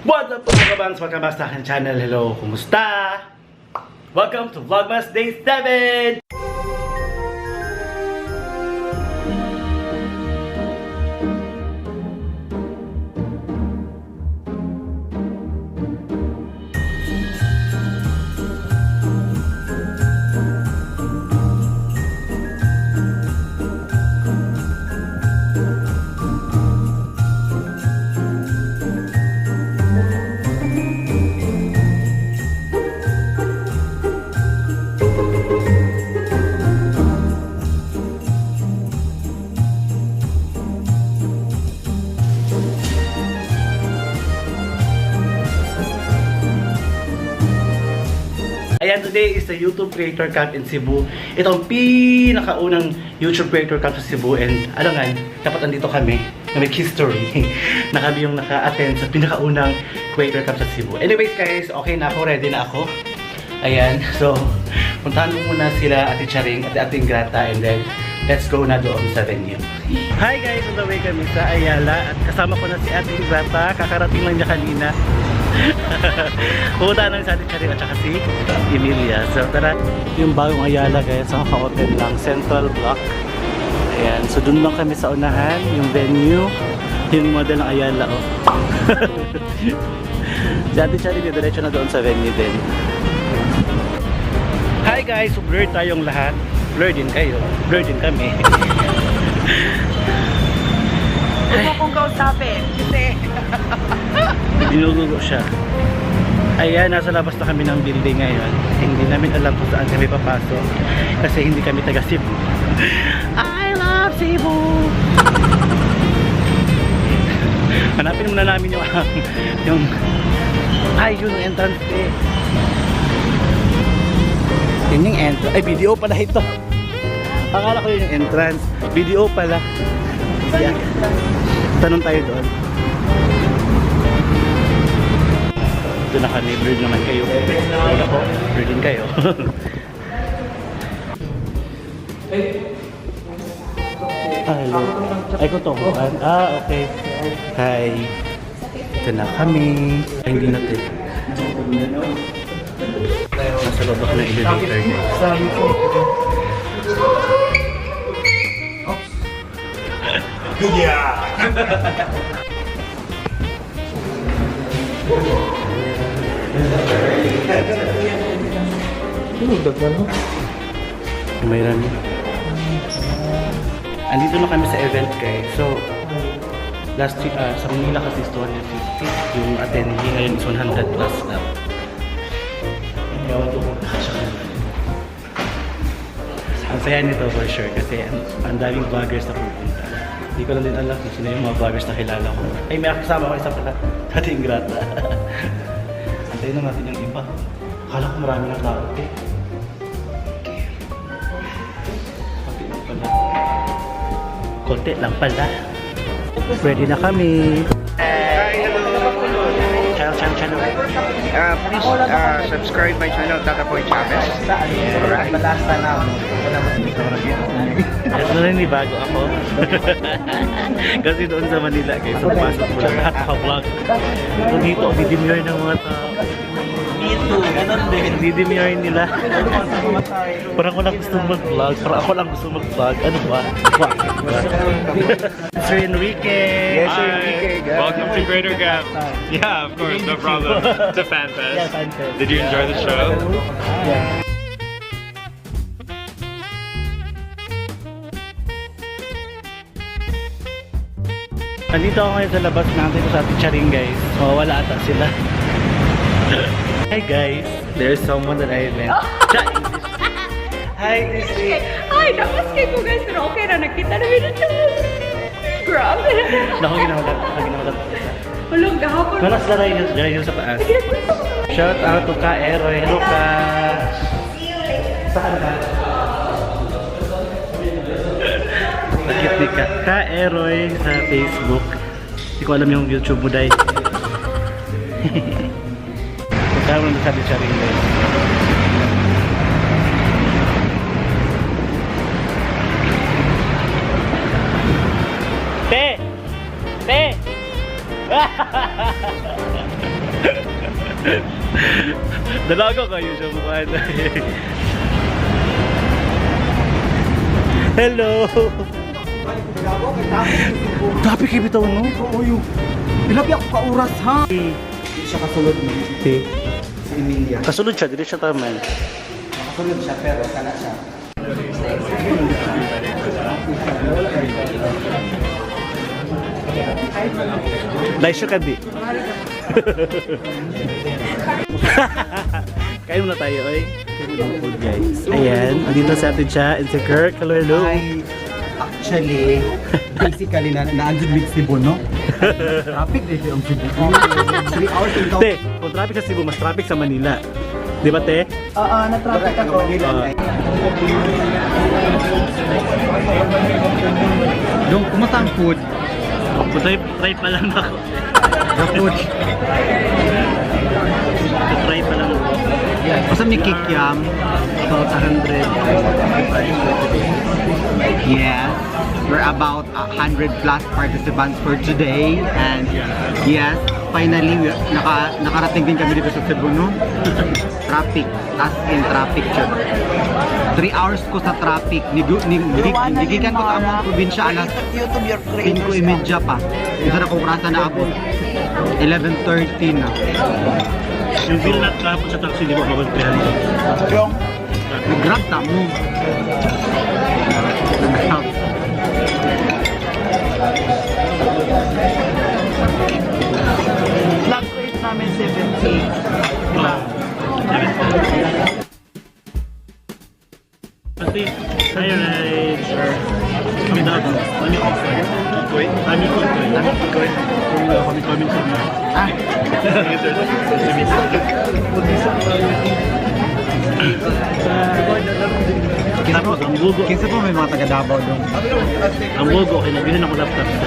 What's up mga kabangs? Welcome back sa aking channel. Hello, kumusta? Welcome to Vlogmas Day 7! Ayan, today is the YouTube Creator Camp in Cebu. Ito ang pinakaunang YouTube Creator Camp sa Cebu. And ano nga, dapat andito kami na may history na kami yung naka-attend sa pinakaunang Creator Camp sa Cebu. Anyways guys, okay na ako, ready na ako. Ayan, so puntahan mo muna sila Ate Charing at Ate Ingrata, and then let's go na doon sa venue. Hi guys, on the way kami sa Ayala at kasama ko na si Ate Ingrata. Kakarating lang niya kanina. Pumunta namin sa Ate Charing at saka si Emilia. So tara, yung bagong Ayala guys, nakaka-open lang, Central Block. Ayan, so dun lang kami sa unahan, yung venue, yung model ng Ayala. Oh. Si Ate Charing, diretso na doon sa venue din. Hi guys, so blur tayong lahat. Blur din kayo, blur din kami. Huwag mo kong kausapin kasi dinugugo siya. Ayan, nasa labas na kami ng building ngayon. Hindi namin alam kung saan kami papasok kasi hindi kami taga Cebu. I love Cebu! Hanapin muna namin yung yung entrance eh. Yun yung entrance. Ay, video pala ito. Akala ko yun yung entrance. Video pala. Yeah. Tanong tayo doon. Doon na kami, blurred naman kayo. Wala ko, blurred din kayo. Hello. Ay, kung tungkuhan. Okay. Hi. Ito na kami. Ay, hindi natin. Nasa loob ako ng elevator guys. Yeah. Mayroon. Andito na kami sa event guys. So last week sa Manila kasi is 250. Yung attendee ngayon is 100 plus now. Ang saya nito for sure kasi ang daming vloggers na pupunta. Hindi ko lang din alam kung sino yung mga vloggers na kilala ko. Ay, may kasama ko isa pala. Ate Ingrata. Antayin na natin yung iba. Akala ko marami ng tao eh. Konti lang pala. Konti lang pala. Ready na kami. Please subscribe my channel, Tata Boy Chavez. Alright. Ito na rin, bago ako. Kasi doon sa Manila guys, so pasok mo lang lahat naka-vlog. So dito, didemure ng mga tao. Dito, ganun din. Didemure nila. Parang ako lang gusto mag-vlog. Parang ako lang gusto mag-vlog. Ano ba? Sir Enrique! Yes, Sir Enrique. Welcome to Greater Gap. Yeah, of course, no problem. It's a fan fest. Yeah, fan fest. Did you enjoy the show? Yeah. Nandito ako ngayon sa labas natin sa Ate Charing guys. Wala ata sila. Hi guys, there's someone that I met. Hi Chrissy. ay, namaskay ko guys, pero okay na, nakita namin ito. Grabe. Nakaginawagat. Walang gahapon. Malas na rin yung sa taas. Shout out to Ka Eroy. Hello Ka. Saan ka? Nakit ni Ka Eroy sa Facebook. Hindi ko alam yung YouTube mo dahil. Magkaroon na sa Ate Charing guys. Te! Dalaga kayo siya mukha na. Hello! Traffic kayo bitaw, no? Oo yun. Ilabi ako ka-oras ha. Hindi siya kasulod mo. Si Emilia. kasulod siya, dili siya taman. Kasulod siya pero kana siya. Laisyo ka di. Kain muna tayo, oy. Kain muna ng food, guys. Ayan, andito sa atin siya, and si Kirk. Hello, hello. Ay, actually, basically, na-andun with Cebu, no? Traffic dito yung Cebu. 3 hours in Te, kung traffic sa Cebu, mas traffic sa Manila. Di ba, te? Oo, na-traffic ako. Yung kumusta ang food? Try pa lang ako. The food. Try pa lang ako. Basta may kikiam. So, 100. Yes. We're about 100 plus participants for today. And yes, finally, nakarating din kami dito sa Cebu, no? Traffic. As in traffic siya. 3 hours ko sa traffic. Nigikan ko sa among probinsya alas 5:30 pa. Isa na kung rasa na abot. 11:30 na. Yung bill na traffic sa taxi, di ba bawal 300? Yung Grab ta mo. Grab. Flat rate namin 70. Pati, tayo na sir. Kami daw. Amicorp. Amicorp. Kami sa Ah. Tapos, ang bugo. Kinsa po may mga taga Davao doon. Ang bugo, kinabihan ako laptop sa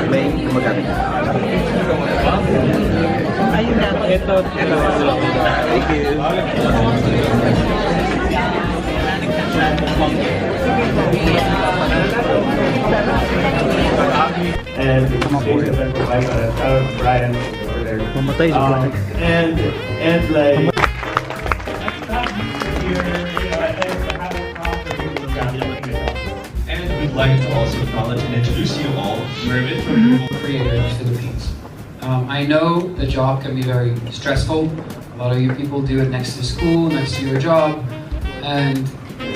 May gumagamit. ayun na. Ito. Thank you. And Brian over there. Mamatay siya. And like And we'd like to also acknowledge and introduce you all, Mervin from Creator of the Philippines. I know the job can be very stressful. A lot of you people do it next to school, next to your job, and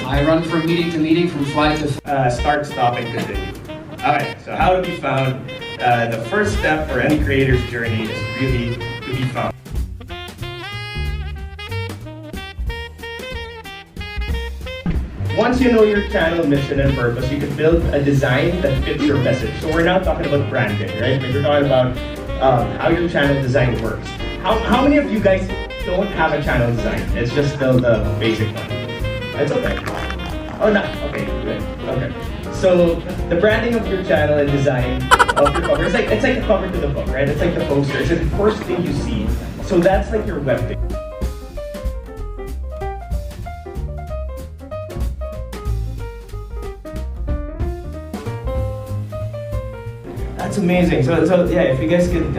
I run from meeting to meeting, from flight to start, stop, and continue. Alright, so how to be found? The first step for any creator's journey is really to be found. Once you know your channel mission and purpose, you can build a design that fits your message. So we're now talking about branding, right? We're talking about how your channel design works. How many of you guys don't have a channel design? It's just still the basic one. It's okay. Oh, no. Okay, good. Okay. So the branding of your channel and design of your cover, it's like the cover to the book, right? It's like the poster. It's the first thing you see. So that's like your web page. That's amazing. So yeah, if you guys could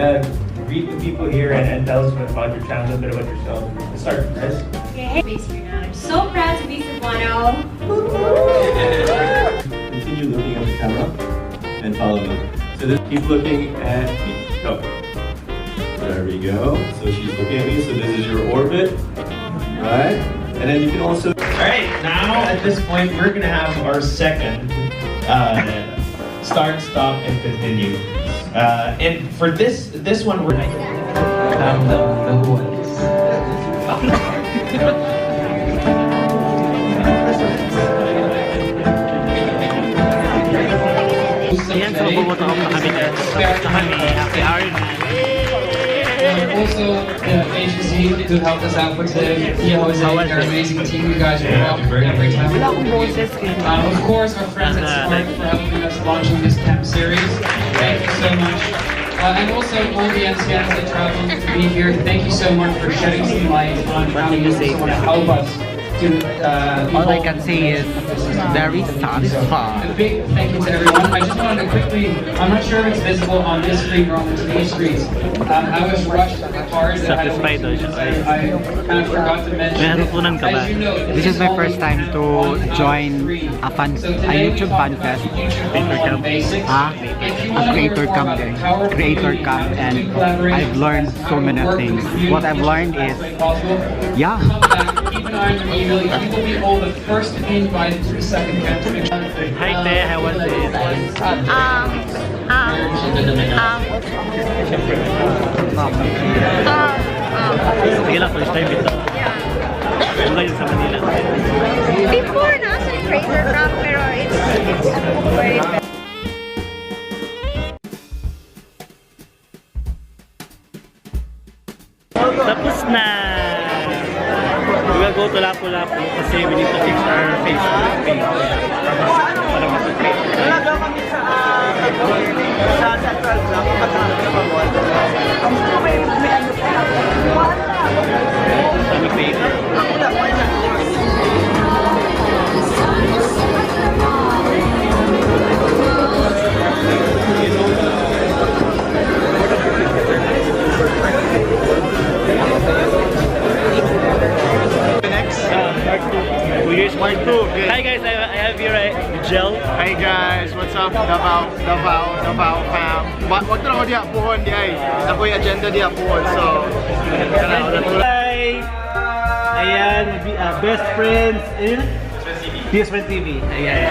greet the people here and tell us about your channel, a bit about yourself. Let's start, guys. Okay, base here now. I'm so proud to be Cebuano. Continue looking at the camera and follow me. So just keep looking at me. Go. There we go. So she's looking at me. So this is your orbit, right? And then you can also. All right. Now at this point, we're gonna have our second start, stop, and continue. And for this one, we're. Ayan, so bumoto ako na kami guys. Happy hour na. Also, the agency who helped us out with the Jose, their amazing team. You guys rock every time. Of course, our friends at Spark for helping us launching this camp series. Thank you so much. And also all the NCNs that traveled to be here. Thank you so much for shedding some light on how you want to help us. All I can say is very satisfied. A big thank you to everyone. I just wanted to quickly, I'm not sure if it's visible on this screen or on the TV screens. I was rushed hard and I kind of forgot to mention. As you know, This is my first time to join a YouTube fan fest. A creator camp there. Creator camp, and I've learned so many things. What I've learned is, yeah. Keep an eye on your email. You will be all the first to be invited to the second camp. Hi there, how was it? Sige lang, first time ito. Ano kayo sa Manila? Before, nasa Fraser Camp, pero it's very bad. Tapos na! We will go to Lapu-Lapu kasi we need to fix our Facebook page. Para mag-pay. Sa Central Block, Part 2. Hi guys, I have here Gel. Hi guys, what's up? Davao fam. Wag na ako diya puhon di ay. Ako yung agenda diya puhon. So, Hi! Ayan, best friends in BPI TV. Ayan.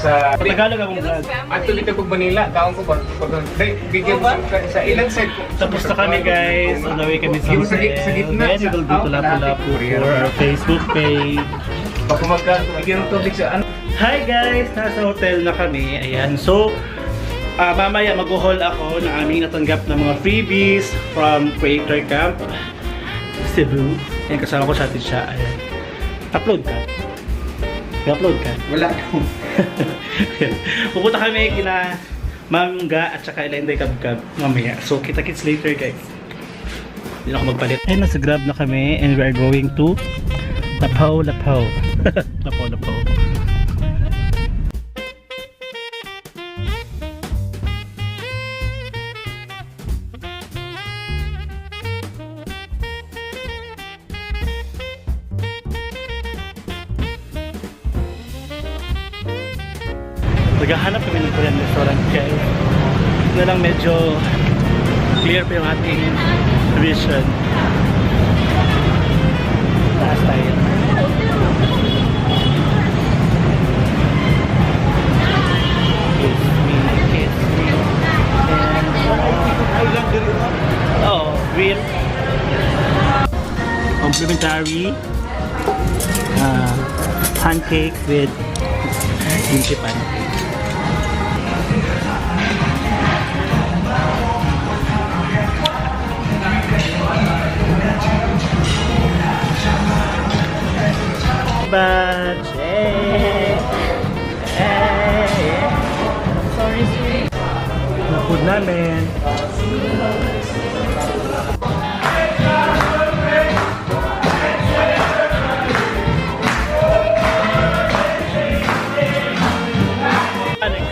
Sa Tagalog akong vlog. actually kapag Manila, taong ko ba? Bigyan mo sa ilang set ko. Tapos na kami guys, on the way kami sa hotel. Then we will go to Lapu-Lapu for our Facebook page. Baka bigyan ng tubig sa ano. Hi guys! Nasa hotel na kami. Ayan. So, mamaya mag-haul ako na aming natanggap ng mga freebies from Creator Camp Cebu. Ayan, kasama ko sa atin siya. Ayan. Upload ka? I-upload ka? Wala akong. Pupunta kami kina Mangga at saka Inday Kabkab mamaya. So, kita-kits later guys. Hindi na ako magpalit. Ay, nasa Grab na kami and we are going to Davao. Davao. Naghahanap kami ng Korean restaurant guys. Na lang medyo clear pa yung ating vision. Taas tayo. Kiss me. And oh, real complimentary pancake with kimchi pancake. Sorry, sweet. Food namin.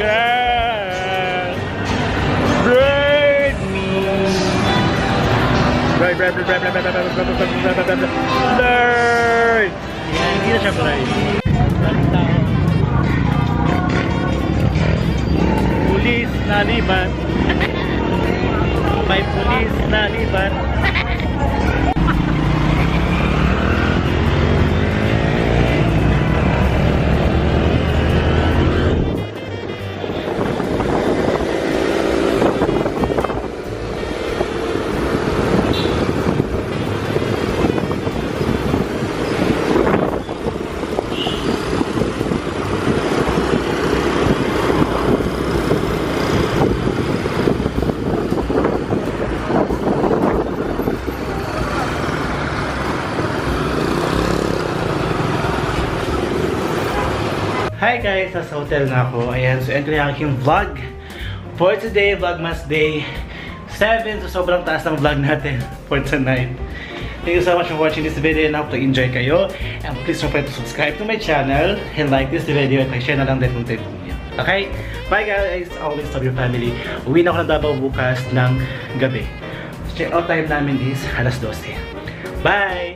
Girl, braid me. Learn. Hindi na siya braid. Pulis na liban. May pulis na liban. Hi guys, nasa hotel na ako. Ayan, so ito yung aking vlog for today, Vlogmas Day 7. So sobrang taas ng vlog natin for tonight. Thank you so much for watching this video and I hope to enjoy kayo. And please don't forget to subscribe to my channel and like this video at share na lang din kung tayo niyo. Okay? Bye guys! Always love your family. Uwi na ako ng Davao bukas ng gabi. Check out time namin is alas 12. Bye!